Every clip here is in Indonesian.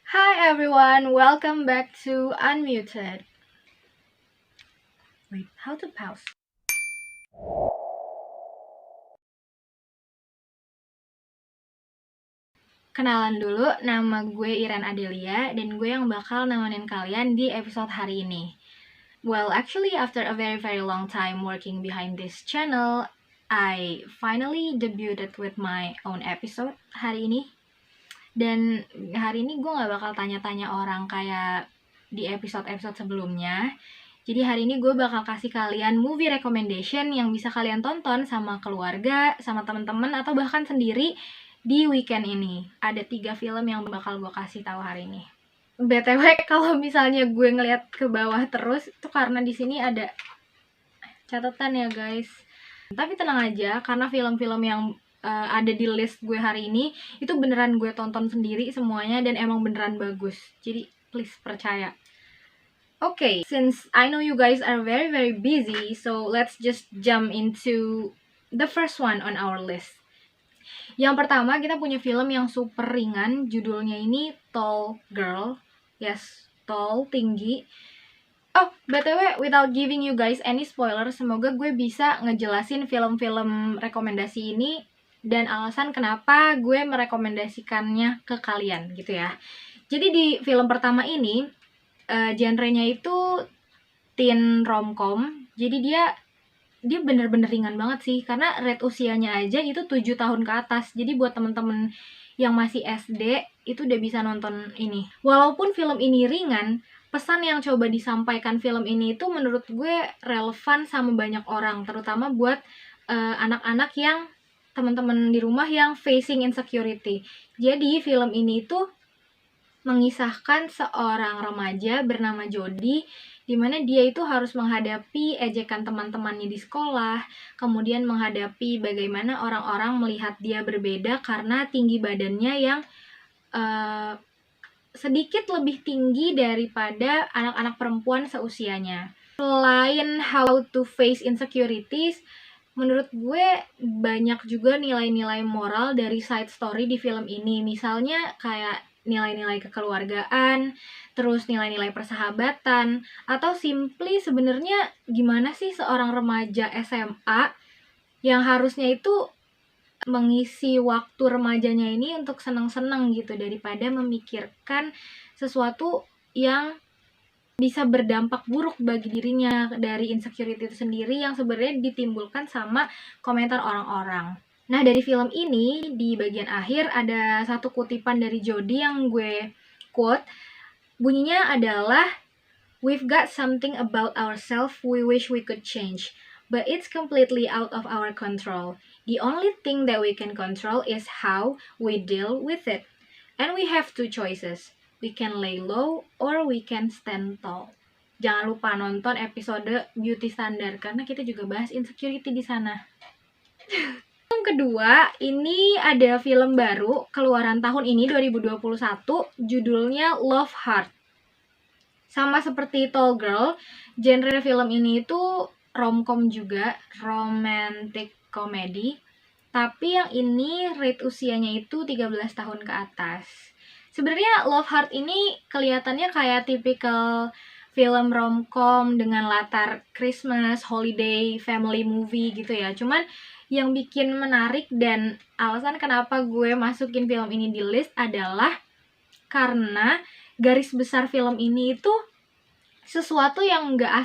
Hi everyone, welcome back to Unmuted. Wait, how to pause? Kenalan dulu, nama gue Iren Adelia dan gue yang bakal nemenin kalian di episode hari ini. Well, actually after a very long time working behind this channel, I finally debuted with my own episode hari ini. Dan hari ini gue gak bakal tanya-tanya orang kayak di episode-episode sebelumnya. Jadi hari ini gue bakal kasih kalian movie recommendation yang bisa kalian tonton sama keluarga, sama teman-teman, atau bahkan sendiri di weekend ini. Ada 3 film yang bakal gue kasih tahu hari ini. BTW kalau misalnya gue ngeliat ke bawah terus, itu karena di sini ada catatan ya guys. Tapi tenang aja, karena film-film yang ada di list gue hari ini itu beneran gue tonton sendiri semuanya dan emang beneran bagus. Jadi please percaya. Okay, since I know you guys are very busy, so let's just jump into the first one on our list. Yang pertama, kita punya film yang super ringan, judulnya ini Tall Girl. Yes, tall, tinggi. Oh, BTW, without giving you guys any spoiler, semoga gue bisa ngejelasin film-film rekomendasi ini dan alasan kenapa gue merekomendasikannya ke kalian, gitu ya. Jadi di film pertama ini, genrenya itu teen romcom. Jadi dia bener-bener ringan banget sih, karena rate usianya aja itu 7 tahun ke atas. Jadi buat temen-temen yang masih SD itu udah bisa nonton ini. Walaupun film ini ringan, pesan yang coba disampaikan film ini itu menurut gue relevan sama banyak orang, terutama buat anak-anak yang teman-teman di rumah yang facing insecurity. Jadi film ini itu mengisahkan seorang remaja bernama Jody, di mana dia itu harus menghadapi ejekan teman-temannya di sekolah, kemudian menghadapi bagaimana orang-orang melihat dia berbeda karena tinggi badannya yang sedikit lebih tinggi daripada anak-anak perempuan seusianya. Selain how to face insecurities, menurut gue banyak juga nilai-nilai moral dari side story di film ini. Misalnya kayak nilai-nilai kekeluargaan, terus nilai-nilai persahabatan, atau simply sebenarnya gimana sih seorang remaja SMA yang harusnya itu mengisi waktu remajanya ini untuk senang-senang gitu, daripada memikirkan sesuatu yang bisa berdampak buruk bagi dirinya dari insecurity itu sendiri yang sebenarnya ditimbulkan sama komentar orang-orang. Nah, dari film ini, di bagian akhir ada satu kutipan dari Jody yang gue quote. Bunyinya adalah, "We've got something about ourselves we wish we could change, but it's completely out of our control. The only thing that we can control is how we deal with it. And we have 2 choices. We can lay low or we can stand tall." Jangan lupa nonton episode Beauty Standard karena kita juga bahas insecurity di sana. Yang kedua, ini ada film baru keluaran tahun ini 2021, judulnya Love Heart. Sama seperti Tall Girl, genre film ini itu romcom juga, romantic comedy. Tapi yang ini rate usianya itu 13 tahun ke atas. Sebenarnya Love Heart ini kelihatannya kayak tipikal film romcom dengan latar Christmas, holiday, family movie gitu ya. Cuman yang bikin menarik dan alasan kenapa gue masukin film ini di list adalah karena garis besar film ini itu sesuatu yang nggak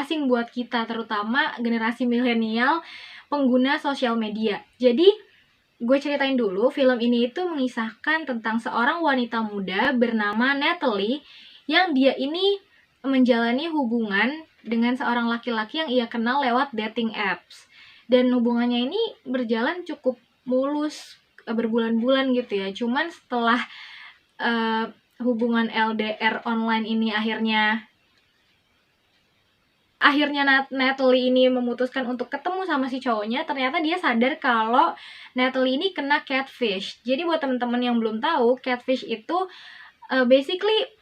asing buat kita, terutama generasi milenial pengguna sosial media. Jadi gue ceritain dulu, film ini itu mengisahkan tentang seorang wanita muda bernama Natalie yang dia ini menjalani hubungan dengan seorang laki-laki yang ia kenal lewat dating apps. Dan hubungannya ini berjalan cukup mulus, berbulan-bulan gitu ya. Cuman setelah hubungan LDR online ini akhirnya Natalie ini memutuskan untuk ketemu sama si cowoknya, ternyata dia sadar kalau Natalie ini kena catfish. Jadi buat teman-teman yang belum tahu, catfish itu basically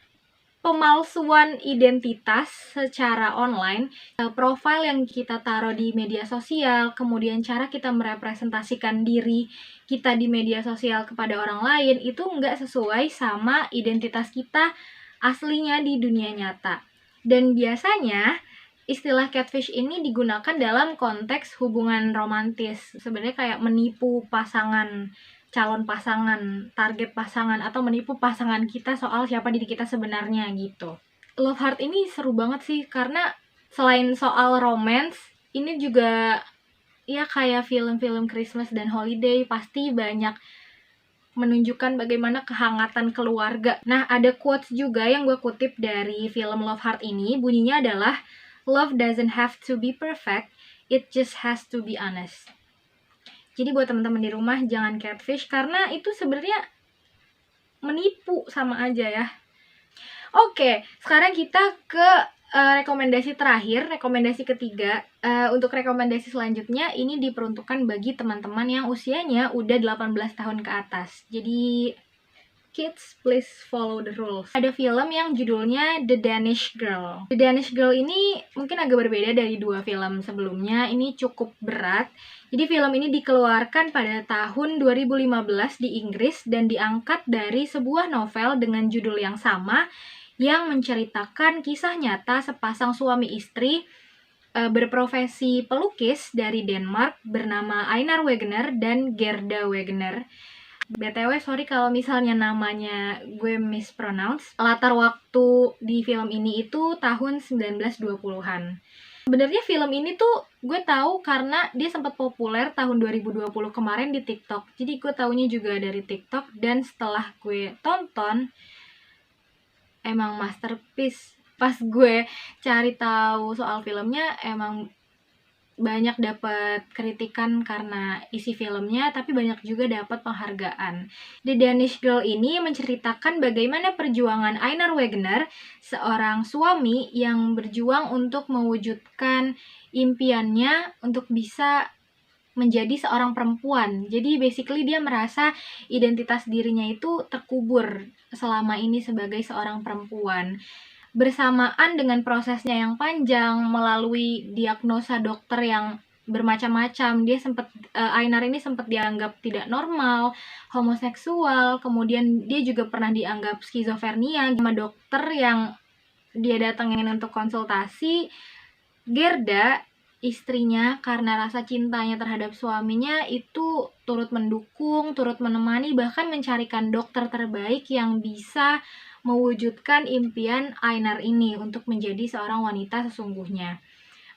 pemalsuan identitas secara online, profil yang kita taruh di media sosial, kemudian cara kita merepresentasikan diri kita di media sosial kepada orang lain, itu nggak sesuai sama identitas kita aslinya di dunia nyata. Dan biasanya istilah catfish ini digunakan dalam konteks hubungan romantis. Sebenarnya kayak menipu pasangan, calon pasangan, target pasangan, atau menipu pasangan kita soal siapa diri kita sebenarnya gitu. Love Heart ini seru banget sih, karena selain soal romance, ini juga ya kayak film-film Christmas dan holiday, pasti banyak menunjukkan bagaimana kehangatan keluarga. Nah, ada quotes juga yang gue kutip dari film Love Heart ini, bunyinya adalah, "Love doesn't have to be perfect, it just has to be honest." Jadi buat teman-teman di rumah jangan catfish, karena itu sebenarnya menipu sama aja ya. Oke, sekarang kita ke rekomendasi terakhir, rekomendasi ketiga. Untuk rekomendasi selanjutnya ini diperuntukkan bagi teman-teman yang usianya udah 18 tahun ke atas. Jadi kids, please follow the rules. Ada film yang judulnya The Danish Girl. The Danish Girl ini mungkin agak berbeda dari dua film sebelumnya. Ini cukup berat. Jadi film ini dikeluarkan pada tahun 2015 di Inggris dan diangkat dari sebuah novel dengan judul yang sama yang menceritakan kisah nyata sepasang suami istri berprofesi pelukis dari Denmark bernama Einar Wegener dan Gerda Wegener. BTW, sorry kalau misalnya namanya gue mispronounce. Latar waktu di film ini itu tahun 1920-an. Sebenarnya film ini tuh gue tahu karena dia sempat populer tahun 2020 kemarin di TikTok. Jadi gue taunya juga dari TikTok, dan setelah gue tonton emang masterpiece. Pas gue cari tahu soal filmnya, emang banyak dapat kritikan karena isi filmnya, tapi banyak juga dapat penghargaan. The Danish Girl ini menceritakan bagaimana perjuangan Einar Wegener, seorang suami yang berjuang untuk mewujudkan impiannya untuk bisa menjadi seorang perempuan. Jadi basically dia merasa identitas dirinya itu terkubur selama ini sebagai seorang perempuan. Bersamaan dengan prosesnya yang panjang melalui diagnosa dokter yang bermacam-macam, dia Einar ini sempat dianggap tidak normal, homoseksual, kemudian dia juga pernah dianggap skizofrenia sama dokter yang dia datangin untuk konsultasi. Gerda, istrinya, karena rasa cintanya terhadap suaminya itu turut mendukung, turut menemani, bahkan mencarikan dokter terbaik yang bisa mewujudkan impian Einar ini untuk menjadi seorang wanita sesungguhnya.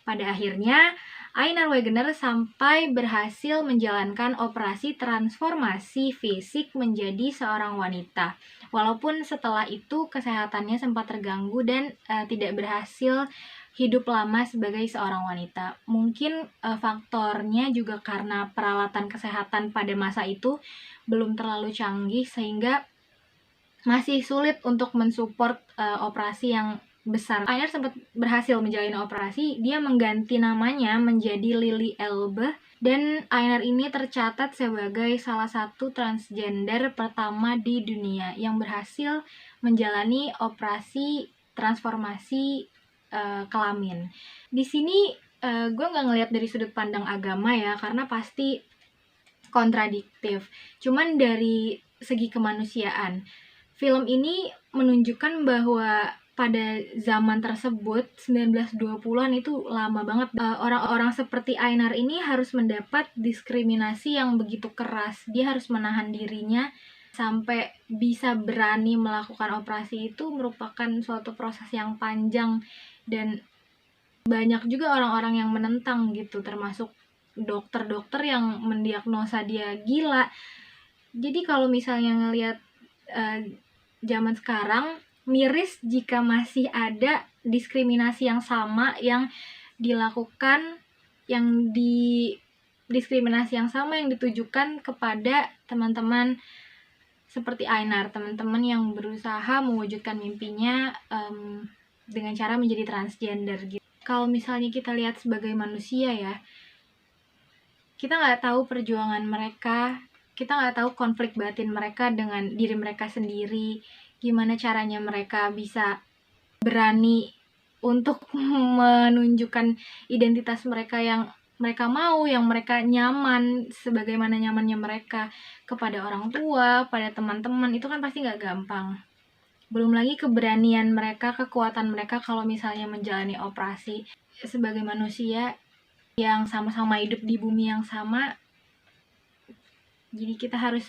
Pada akhirnya, Einar Wegener sampai berhasil menjalankan operasi transformasi fisik menjadi seorang wanita. Walaupun setelah itu kesehatannya sempat terganggu dan tidak berhasil hidup lama sebagai seorang wanita. Mungkin faktornya juga karena peralatan kesehatan pada masa itu belum terlalu canggih, sehingga masih sulit untuk mensupport operasi yang besar. Einar sempat berhasil menjalani operasi, dia mengganti namanya menjadi Lily Elbe, dan Einar ini tercatat sebagai salah satu transgender pertama di dunia yang berhasil menjalani operasi transformasi kelamin. Di sini gue nggak ngelihat dari sudut pandang agama ya, karena pasti kontradiktif. Cuman dari segi kemanusiaan, film ini menunjukkan bahwa pada zaman tersebut, 1920-an itu lama banget, orang-orang seperti Einar ini harus mendapat diskriminasi yang begitu keras. Dia harus menahan dirinya sampai bisa berani melakukan operasi. Itu merupakan suatu proses yang panjang, dan banyak juga orang-orang yang menentang gitu, termasuk dokter-dokter yang mendiagnosa dia gila. Jadi kalau misalnya ngelihat zaman sekarang, miris jika masih ada diskriminasi yang sama yang dilakukan, yang diskriminasi yang sama yang ditujukan kepada teman-teman seperti Einar, teman-teman yang berusaha mewujudkan mimpinya dengan cara menjadi transgender gitu. Kalau misalnya kita lihat sebagai manusia ya, kita nggak tahu perjuangan mereka, kita nggak tahu konflik batin mereka dengan diri mereka sendiri, gimana caranya mereka bisa berani untuk menunjukkan identitas mereka yang mereka mau, yang mereka nyaman, sebagaimana nyamannya mereka kepada orang tua, pada teman-teman, itu kan pasti nggak gampang. Belum lagi keberanian mereka, kekuatan mereka kalau misalnya menjalani operasi. Sebagai manusia yang sama-sama hidup di bumi yang sama, jadi kita harus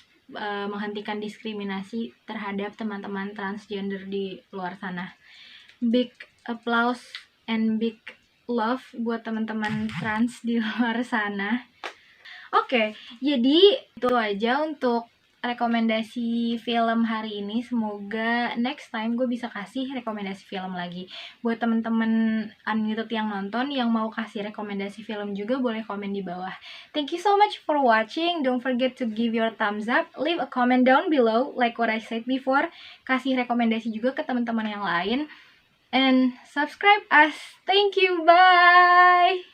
menghentikan diskriminasi terhadap teman-teman transgender di luar sana. Big applause and big love buat teman-teman trans di luar sana. Oke, jadi itu aja untuk rekomendasi film hari ini. Semoga next time gue bisa kasih rekomendasi film lagi. Buat teman-teman unmuted yang nonton, yang mau kasih rekomendasi film juga boleh komen di bawah. Thank you so much for watching. Don't forget to give your thumbs up. Leave a comment down below, like what I said before. Kasih rekomendasi juga ke teman-teman yang lain. And subscribe us. Thank you. Bye.